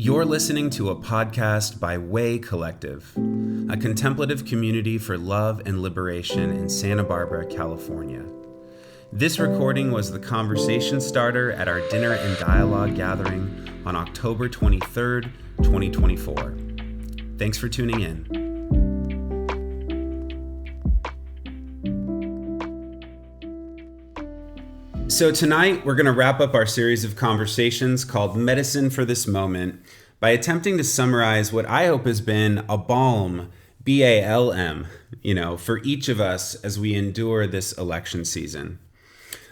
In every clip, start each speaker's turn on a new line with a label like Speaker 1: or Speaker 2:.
Speaker 1: You're listening to a podcast by Way Collective, a contemplative community for love and liberation in Santa Barbara, California. This recording was the conversation starter at our dinner and dialogue gathering on October 23rd, 2024. Thanks for tuning in. So tonight, we're going to wrap up our series of conversations called Medicine for This Moment by attempting to summarize what I hope has been a balm, B-A-L-M, for each of us as we endure this election season.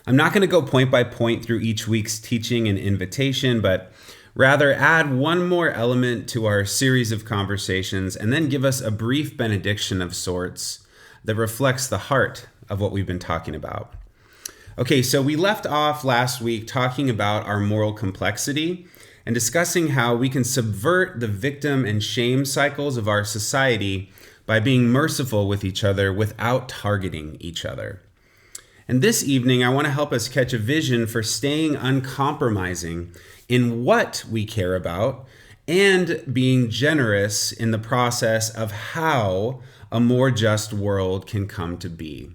Speaker 1: I'm not going to go point by point through each week's teaching and invitation, but rather add one more element to our series of conversations and then give us a brief benediction of sorts that reflects the heart of what we've been talking about. Okay, so we left off last week talking about our moral complexity and discussing how we can subvert the victim and shame cycles of our society by being merciful with each other without targeting each other. And this evening, I want to help us catch a vision for staying uncompromising in what we care about and being generous in the process of how a more just world can come to be.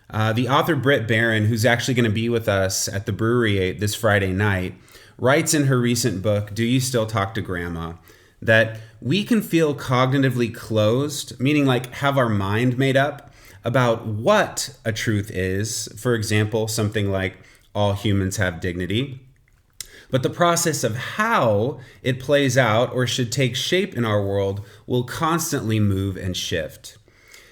Speaker 1: The author Britt Barron, who's actually going to be with us at the brewery this Friday night, writes in her recent book, Do You Still Talk to Grandma?, that we can feel cognitively closed, meaning like have our mind made up about what a truth is. For example, something like all humans have dignity. But the process of how it plays out or should take shape in our world will constantly move and shift.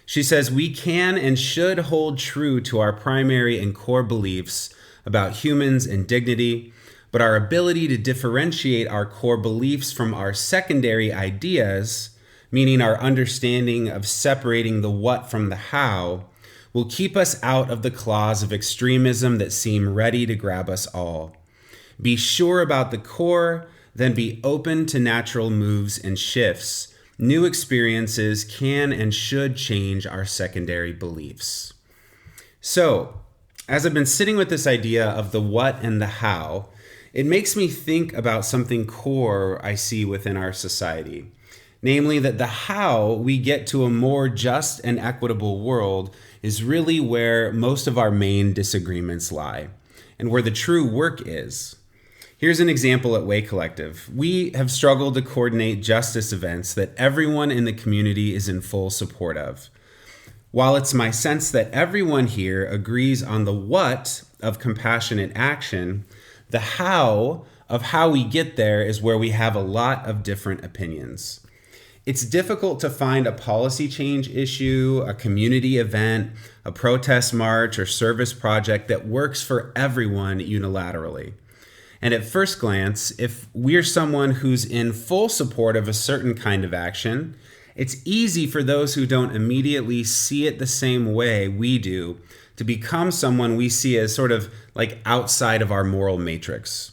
Speaker 1: She says we can and should hold true to our primary and core beliefs about humans and dignity, but our ability to differentiate our core beliefs from our secondary ideas, meaning our understanding of separating the what from the how, will keep us out of the claws of extremism that seem ready to grab us all. Be sure about the core, then be open to natural moves and shifts. New experiences can and should change our secondary beliefs. So, as I've been sitting with this idea of the what and the how, it makes me think about something core I see within our society. Namely, that the how we get to a more just and equitable world is really where most of our main disagreements lie, and where the true work is. Here's an example at Way Collective. We have struggled to coordinate justice events that everyone in the community is in full support of. While it's my sense that everyone here agrees on the what of compassionate action, the how of how we get there is where we have a lot of different opinions. It's difficult to find a policy change issue, a community event, a protest march, or service project that works for everyone unilaterally. And at first glance, if we're someone who's in full support of a certain kind of action, it's easy for those who don't immediately see it the same way we do to become someone we see as sort of like outside of our moral matrix.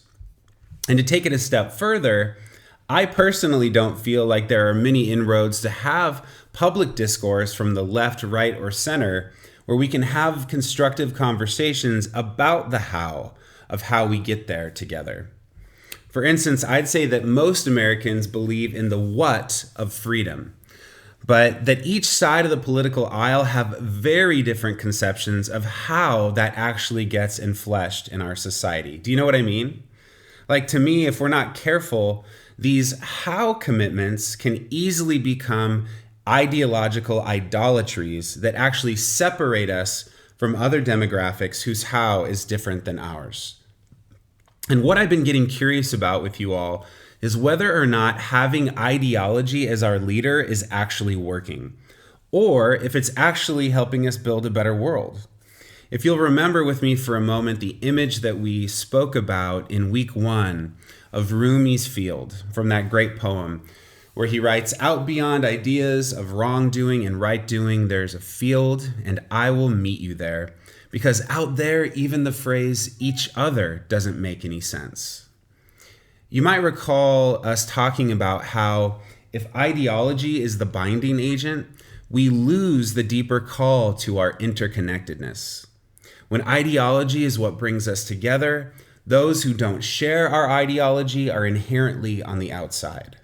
Speaker 1: And to take it a step further, I personally don't feel like there are many inroads to have public discourse from the left, right, or center where we can have constructive conversations about the how of how we get there together. For instance, I'd say that most Americans believe in the what of freedom, but that each side of the political aisle have very different conceptions of how that actually gets enfleshed in our society. Do you know what I mean? Like, to me, if we're not careful, these how commitments can easily become ideological idolatries that actually separate us from other demographics whose how is different than ours. And what I've been getting curious about with you all is whether or not having ideology as our leader is actually working, or if it's actually helping us build a better world. If you'll remember with me for a moment the image that we spoke about in week 1 of Rumi's Field from that great poem, where he writes, out beyond ideas of wrongdoing and right doing, there's a field, and I will meet you there. Because out there, even the phrase each other doesn't make any sense. You might recall us talking about how if ideology is the binding agent, we lose the deeper call to our interconnectedness. When ideology is what brings us together, Those who don't share our ideology are inherently on the outside.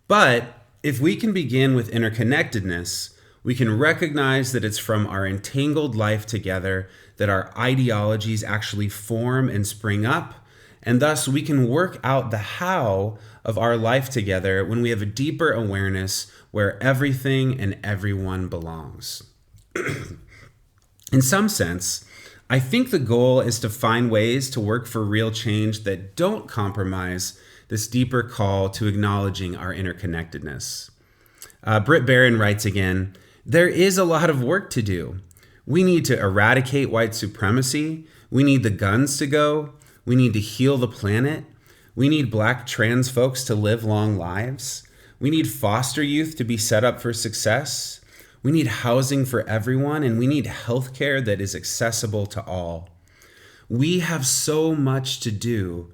Speaker 1: But if we can begin with interconnectedness, we can recognize that it's from our entangled life together that our ideologies actually form and spring up, and thus we can work out the how of our life together when we have a deeper awareness where everything and everyone belongs. In some sense, I think the goal is to find ways to work for real change that don't compromise this deeper call to acknowledging our interconnectedness. Britt Barron writes again, there is a lot of work to do. We need to eradicate white supremacy. We need the guns to go. We need to heal the planet. We need Black trans folks to live long lives. We need foster youth to be set up for success. We need housing for everyone, and we need healthcare that is accessible to all. We have so much to do,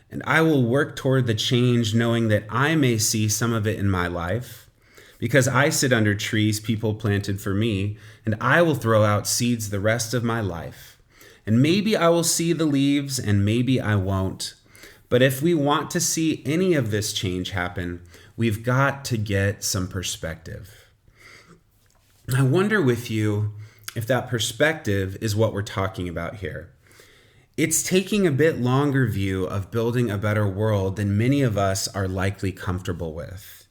Speaker 1: and I will work toward the change knowing that I may see some of it in my life, because I sit under trees people planted for me, and I will throw out seeds the rest of my life. And maybe I will see the leaves, and maybe I won't. But if we want to see any of this change happen, we've got to get some perspective. I wonder with you if that perspective is what we're talking about here. It's taking a bit longer view of building a better world than many of us are likely comfortable with.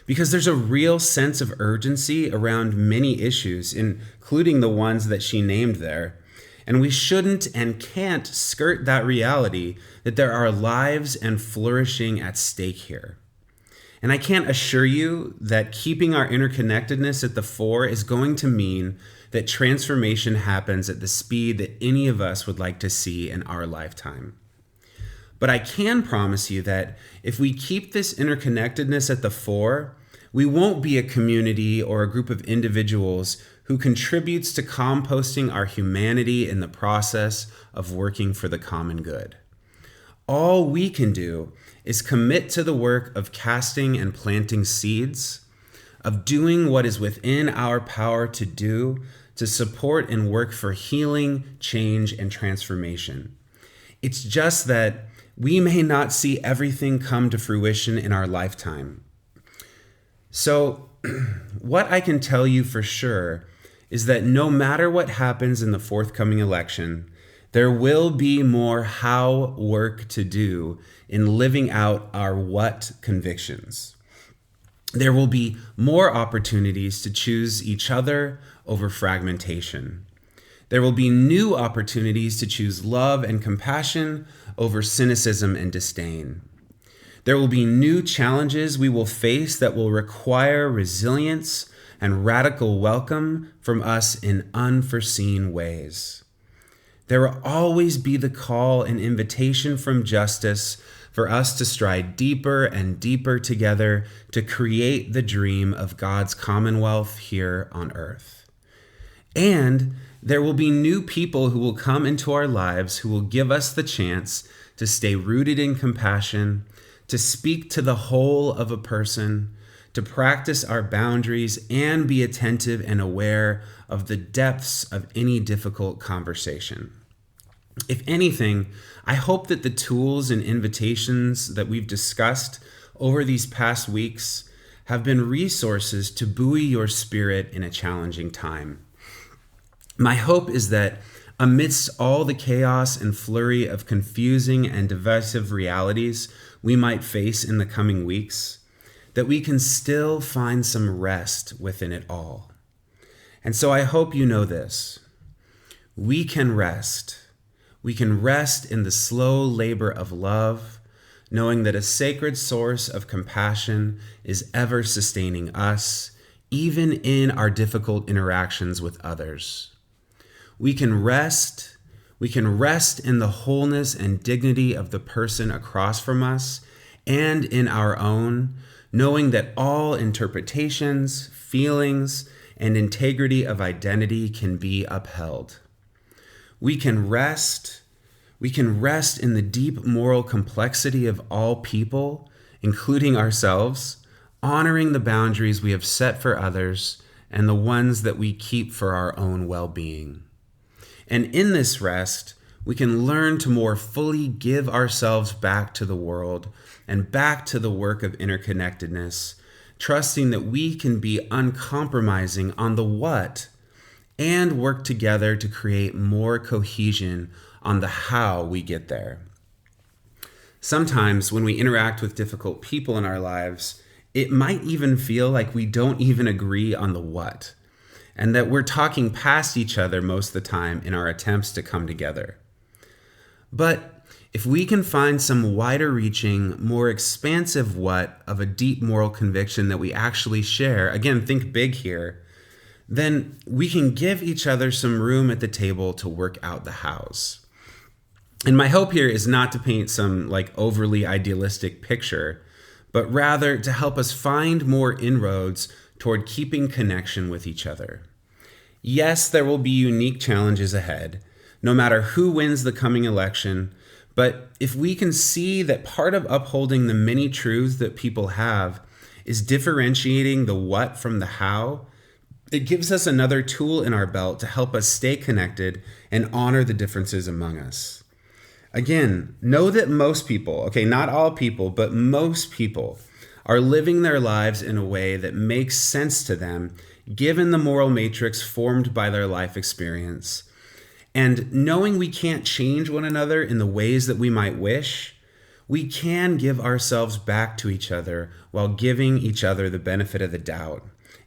Speaker 1: Because there's a real sense of urgency around many issues, including the ones that she named there. And we shouldn't and can't skirt that reality that there are lives and flourishing at stake here. And I can't assure you that keeping our interconnectedness at the fore is going to mean that transformation happens at the speed that any of us would like to see in our lifetime. But I can promise you that if we keep this interconnectedness at the fore, we won't be a community or a group of individuals who contributes to composting our humanity in the process of working for the common good. All we can do is commit to the work of casting and planting seeds, of doing what is within our power to do to support and work for healing, change, and transformation. It's just that we may not see everything come to fruition in our lifetime. So, what I can tell you for sure is that no matter what happens in the forthcoming election, there will be more how work to do in living out our what convictions. There will be more opportunities to choose each other over fragmentation. There will be new opportunities to choose love and compassion over cynicism and disdain. There will be new challenges we will face that will require resilience and radical welcome from us in unforeseen ways. There will always be the call and invitation from justice for us to stride deeper and deeper together to create the dream of God's commonwealth here on earth. And there will be new people who will come into our lives who will give us the chance to stay rooted in compassion, to speak to the whole of a person, to practice our boundaries and be attentive and aware of the depths of any difficult conversation. If anything, I hope that the tools and invitations that we've discussed over these past weeks have been resources to buoy your spirit in a challenging time. My hope is that amidst all the chaos and flurry of confusing and divisive realities we might face in the coming weeks, that we can still find some rest within it all. And so I hope you know this. We can rest. We can rest in the slow labor of love, knowing that a sacred source of compassion is ever sustaining us, even in our difficult interactions with others. We can rest in the wholeness and dignity of the person across from us and in our own, knowing that all interpretations, feelings, and integrity of identity can be upheld. We can rest in the deep moral complexity of all people, including ourselves, honoring the boundaries we have set for others and the ones that we keep for our own well-being. And in this rest, we can learn to more fully give ourselves back to the world and back to the work of interconnectedness, trusting that we can be uncompromising on the what and work together to create more cohesion on the how we get there. Sometimes when we interact with difficult people in our lives, it might even feel like we don't even agree on the what, and that we're talking past each other most of the time in our attempts to come together. But if we can find some wider reaching, more expansive what of a deep moral conviction that we actually share, again, think big here, then we can give each other some room at the table to work out the hows. And my hope here is not to paint some overly idealistic picture, but rather to help us find more inroads toward keeping connection with each other. Yes, there will be unique challenges ahead, no matter who wins the coming election, but if we can see that part of upholding the many truths that people have is differentiating the what from the how, it gives us another tool in our belt to help us stay connected and honor the differences among us. Again, know that most people, okay, not all people, but most people are living their lives in a way that makes sense to them, given the moral matrix formed by their life experience. And knowing we can't change one another in the ways that we might wish, we can give ourselves back to each other while giving each other the benefit of the doubt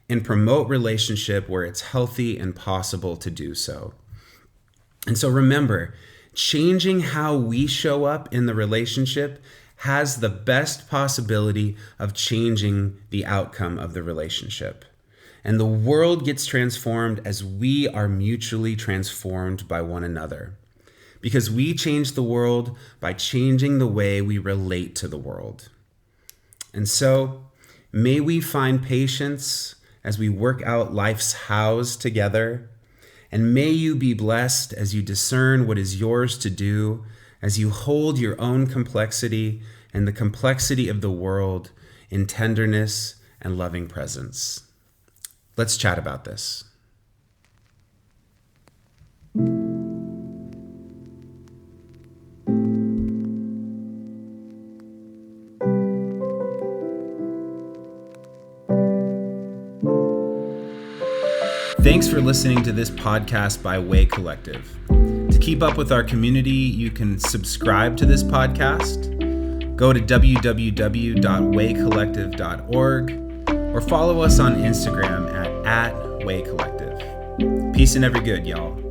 Speaker 1: and promote relationship where it's healthy and possible to do so. And so remember, changing how we show up in the relationship has the best possibility of changing the outcome of the relationship. And the world gets transformed as we are mutually transformed by one another. Because we change the world by changing the way we relate to the world. And so, may we find patience as we work out life's hows together. And may you be blessed as you discern what is yours to do, as you hold your own complexity and the complexity of the world in tenderness and loving presence. Let's chat about this. Thanks for listening to this podcast by Way Collective. To keep up with our community, you can subscribe to this podcast, go to www.waycollective.org, or follow us on Instagram at @waycollective. Peace and every good, y'all.